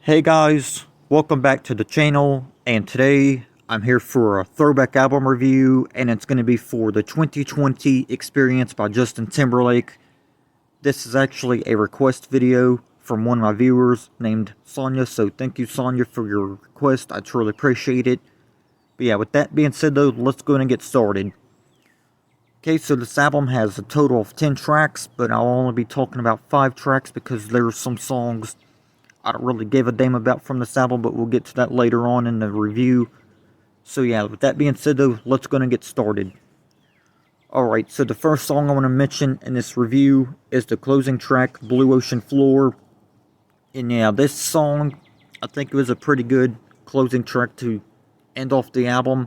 Hey guys, welcome back to the channel, and today I'm here for a throwback album review, and it's going to be for the 2020 Experience by Justin Timberlake. This is actually a request video from one of my viewers named Sonya, so thank you Sonya for your request, I truly appreciate it. But yeah, with that being said though, let's go ahead and get started. Okay, so this album has a total of 10 tracks, but I'll only be talking about 5 tracks because there's some songs I don't really give a damn about from this album, but we'll get to that later on in the review. So yeah, with that being said though, let's go and get started. Alright, so the first song I want to mention in this review is the closing track, Blue Ocean Floor. And yeah, this song, I think it was a pretty good closing track to end off the album.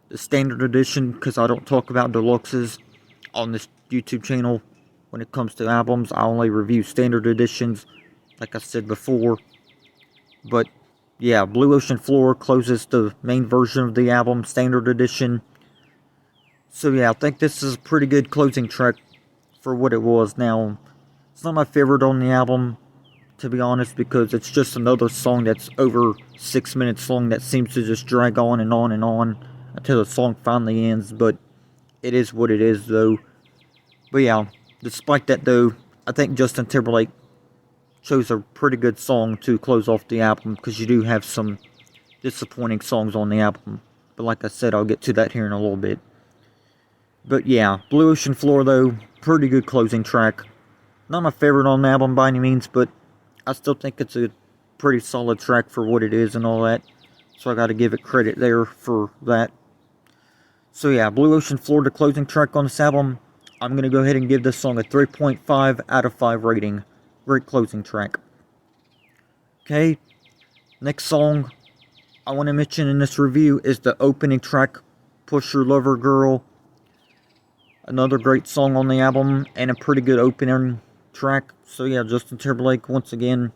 The standard edition, because I don't talk about deluxes on this YouTube channel. When it comes to albums, I only review standard editions, like I said before. But yeah, Blue Ocean Floor closes the main version of the album, standard edition. So yeah, I think this is a pretty good closing track for what it was. Now, it's not my favorite on the album, to be honest, because it's just another song that's over 6 minutes long that seems to just drag on and on and on until the song finally ends. But it is what it is though. But yeah, despite that though, I think Justin Timberlake chose a pretty good song to close off the album, because you do have some disappointing songs on the album. But like I said, I'll get to that here in a little bit. But yeah, Blue Ocean Floor though, pretty good closing track. Not my favorite on the album by any means, but I still think it's a pretty solid track for what it is and all that. So I gotta give it credit there for that. So yeah, Blue Ocean Floor, the closing track on this album. I'm gonna go ahead and give this song a 3.5 out of 5 rating. Great closing track. Okay, next song I want to mention in this review is the opening track, Push Your Lover Girl. Another great song on the album, and a pretty good opening track. So yeah, Justin Timberlake, once again,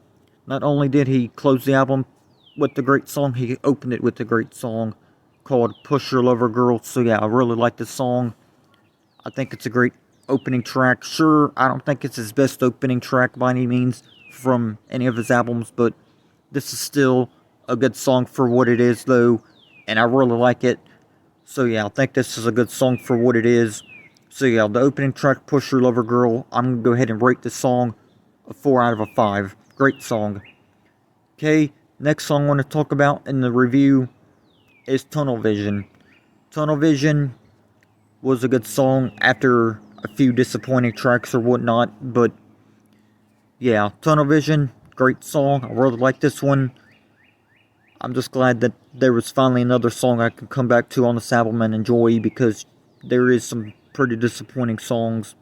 not only did he close the album with the great song, he opened it with a great song called Push Your Lover Girl. So yeah, I really like this song. I think it's a great opening track. Sure, I don't think it's his best opening track by any means from any of his albums, but this is still a good song for what it is though, and I really like it. So yeah, I think this is a good song for what it is. So yeah, the opening track, Push Your Lover Girl, I'm going to go ahead and rate this song a 4 out of 5. Great song. Okay, next song I want to talk about in the review is Tunnel Vision. Tunnel Vision was a good song after a few disappointing tracks or whatnot, but yeah, Tunnel Vision, great song. I really like this one. I'm just glad that there was finally another song I can come back to on this album and enjoy, because there is some pretty disappointing songs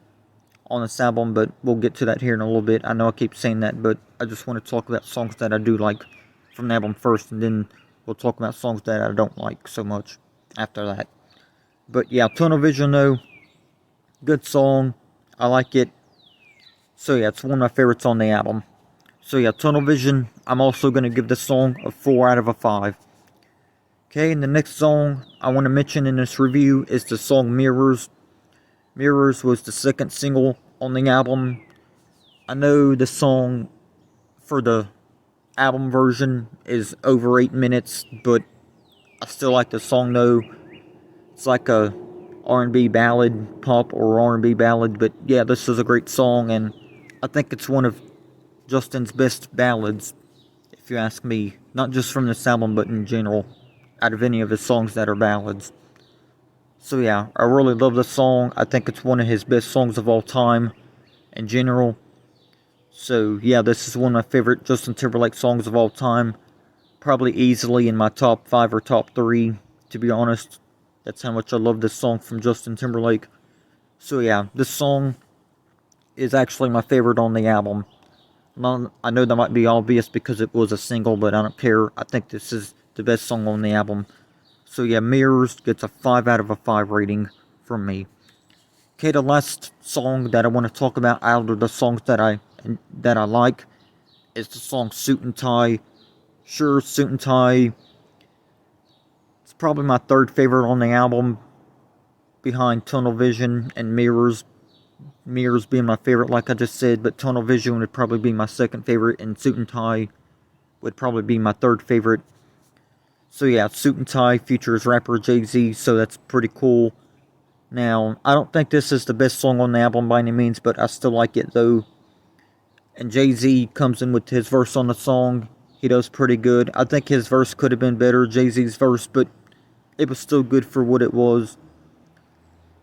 on this album, but we'll get to that here in a little bit. I know I keep saying that, but I just want to talk about songs that I do like from the album first, and then we'll talk about songs that I don't like so much after that. But yeah, Tunnel Vision though, good song. I like it. So yeah, it's one of my favorites on the album. So yeah, Tunnel Vision, I'm also going to give this song a 4 out of 5. Okay, and the next song I want to mention in this review is the song Mirrors. Mirrors was the second single on the album. I know the song for the album version is over 8 minutes, but I still like the song though. It's like a R&B ballad, pop or R&B ballad, but yeah, this is a great song, and I think it's one of Justin's best ballads, if you ask me. Not just from this album, but in general, out of any of his songs that are ballads. So yeah, I really love this song. I think it's one of his best songs of all time, in general. So yeah, this is one of my favorite Justin Timberlake songs of all time. Probably easily in my top 5 or top 3, to be honest. That's how much I love this song from Justin Timberlake. So yeah, this song is actually my favorite on the album. I know that might be obvious because it was a single, but I don't care. I think this is the best song on the album. So yeah, Mirrors gets a 5 out of 5 rating from me. Okay, the last song that I want to talk about out of the songs that I like is the song Suit and Tie. Sure, Suit and Tie, it's probably my third favorite on the album, behind Tunnel Vision and Mirrors. Mirrors being my favorite, like I just said, but Tunnel Vision would probably be my second favorite, and Suit and Tie would probably be my third favorite. So yeah, Suit and Tie features rapper Jay-Z, so that's pretty cool. Now, I don't think this is the best song on the album by any means, but I still like it though. And Jay-Z comes in with his verse on the song. He does pretty good. I think his verse could have been better, Jay-Z's verse, but it was still good for what it was.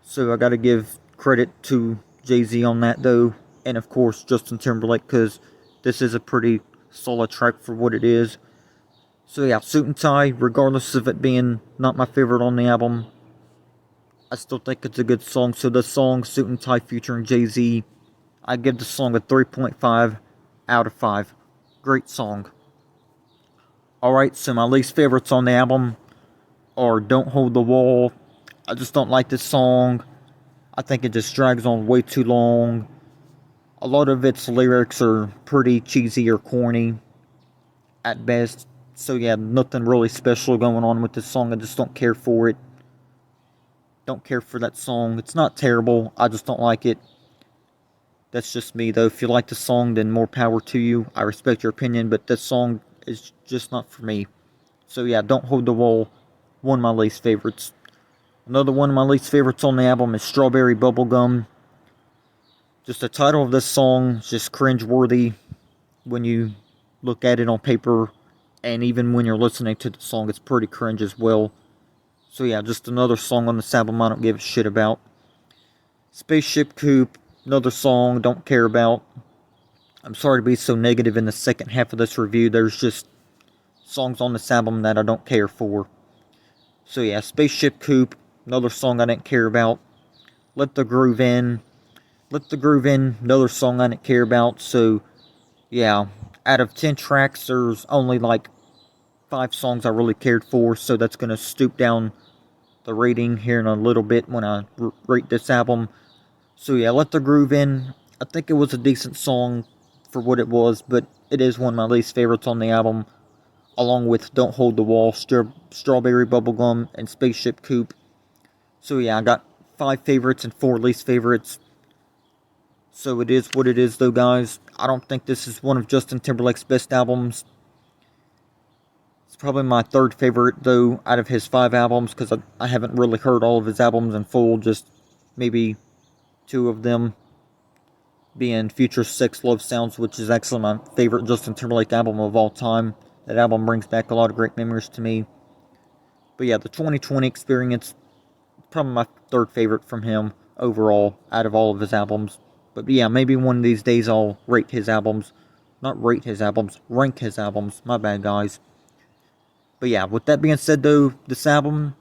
So I gotta give credit to Jay-Z on that though. And of course, Justin Timberlake, because this is a pretty solid track for what it is. So yeah, Suit and Tie, regardless of it being not my favorite on the album, I still think it's a good song. So the song Suit and Tie featuring Jay-Z, I give the song a 3.5 out of 5. Great song. Alright, so my least favorites on the album are Don't Hold the Wall. I just don't like this song. I think it just drags on way too long. A lot of its lyrics are pretty cheesy or corny at best. So yeah, nothing really special going on with this song. I just don't care for it. Don't care for that song. It's not terrible. I just don't like it. That's just me though. If you like the song, then more power to you. I respect your opinion, but this song is just not for me. So yeah, Don't Hold the Wall, one of my least favorites. Another one of my least favorites on the album is Strawberry Bubblegum. Just the title of this song is just cringe-worthy when you look at it on paper, and even when you're listening to the song, it's pretty cringe as well. So yeah, just another song on this album I don't give a shit about. Spaceship Coupe, another song don't care about. I'm sorry to be so negative in the second half of this review. There's just songs on this album that I don't care for. So yeah, Spaceship Coupe, another song I didn't care about. Let the Groove In. Let the Groove In, another song I didn't care about. So yeah, out of 10 tracks, there's only like 5 songs I really cared for. So that's going to stoop down the rating here in a little bit when I rate this album. So yeah, Let the Groove In. I think it was a decent song for what it was, but it is one of my least favorites on the album, along with Don't Hold the Wall, Strawberry Bubblegum, and Spaceship Coupe. So yeah, I got 5 favorites and 4 least favorites. So it is what it is though, guys. I don't think this is one of Justin Timberlake's best albums. It's probably my third favorite though out of his 5 albums, because I haven't really heard all of his albums in full, just maybe 2 of them being Future Sex Love Sounds, which is actually my favorite Justin Timberlake album of all time. That album brings back a lot of great memories to me. But yeah, the 2020 Experience, probably my third favorite from him overall out of all of his albums. But yeah, maybe one of these days I'll rate his albums. Not rate his albums, rank his albums. My bad, guys. But yeah, with that being said though, this album,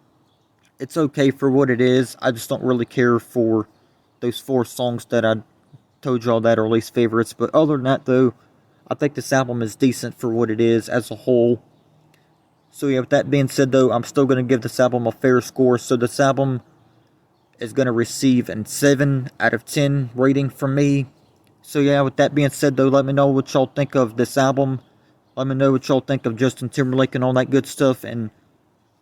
it's okay for what it is. I just don't really care for those 4 songs that I told y'all that are least favorites. But other than that though, I think this album is decent for what it is as a whole. So yeah, with that being said though, I'm still going to give this album a fair score. So this album is going to receive a 7 out of 10 rating from me. So yeah, with that being said though, let me know what y'all think of this album. Let me know what y'all think of Justin Timberlake and all that good stuff. And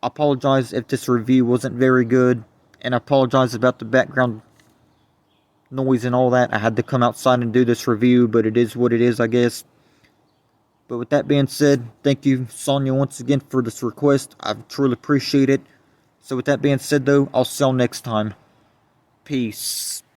I apologize if this review wasn't very good. And I apologize about the background noise and all that. I had to come outside and do this review, but it is what it is, I guess. But with that being said, thank you, Sonya, once again for this request. I truly appreciate it. So with that being said though, I'll see y'all next time. Peace.